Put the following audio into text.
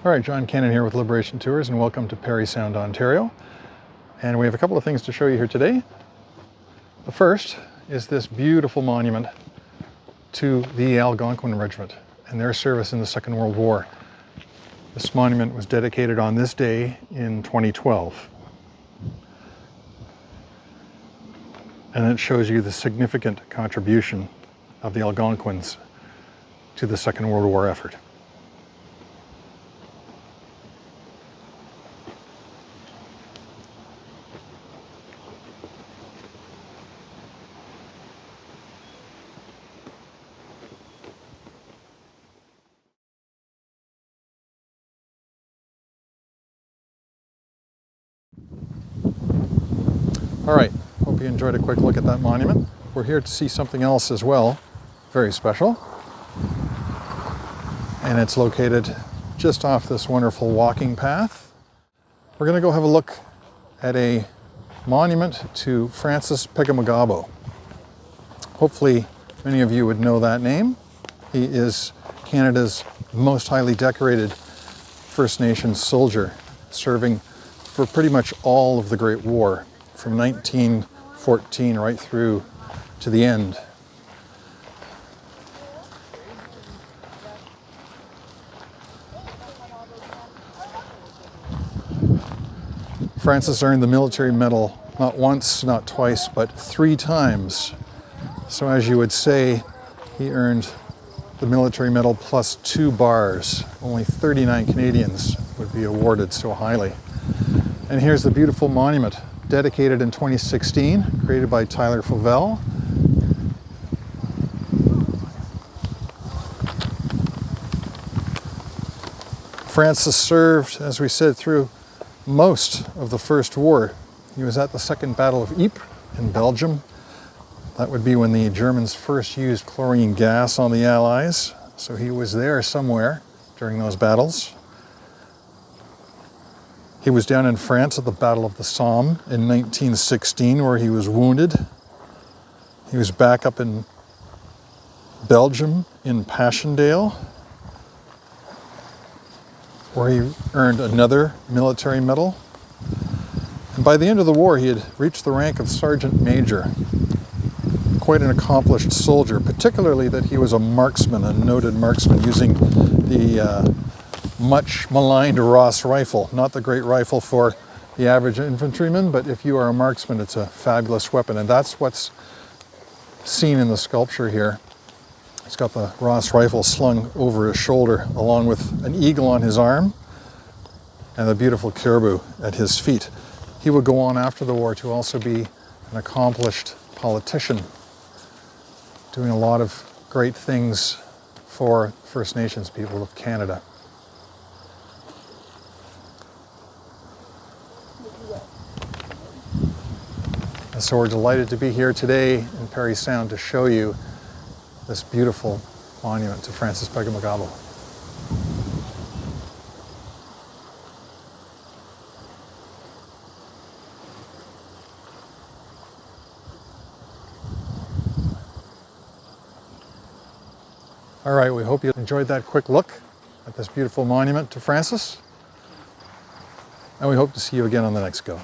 All right, John Cannon here with Liberation Tours, and welcome to Parry Sound, Ontario. And we have a couple of things to show you here today. The first is this beautiful monument to the Algonquin Regiment and their service in the Second World War. This monument was dedicated on this day in 2012. And it shows you the significant contribution of the Algonquins to the Second World War effort. All right, hope you enjoyed a quick look at that monument. We're here to see something else as well, very special. And it's located just off this wonderful walking path. We're gonna go have a look at a monument to Francis Pegahmagabow. Hopefully many of you would know that name. He is Canada's most highly decorated First Nations soldier, serving for pretty much all of the Great War, from 1914 right through to the end. Francis earned the military medal not once, not twice, but 3 times. So as you would say, he earned the military medal plus 2 bars. Only 39 Canadians would be awarded so highly. And here's the beautiful monument, dedicated in 2016, created by Tyler Fauvel. Francis served, as we said, through most of the First War. He was at the Second Battle of Ypres in Belgium. That would be when the Germans first used chlorine gas on the Allies. So he was there somewhere during those battles. He was down in France at the Battle of the Somme in 1916, where he was wounded. He was back up in Belgium in Passchendaele, where he earned another military medal. And by the end of the war, he had reached the rank of Sergeant Major. Quite an accomplished soldier, particularly that he was a marksman, a noted marksman, using the much maligned Ross rifle. Not the great rifle for the average infantryman, but if you are a marksman, it's a fabulous weapon. And that's what's seen in the sculpture here. He's got the Ross rifle slung over his shoulder, along with an eagle on his arm and the beautiful caribou at his feet. He would go on after the war to also be an accomplished politician, doing a lot of great things for First Nations people of Canada. And so we're delighted to be here today in Parry Sound to show you this beautiful monument to Francis Pegahmagabow. All right, we hope you enjoyed that quick look at this beautiful monument to Francis, and we hope to see you again on the next go.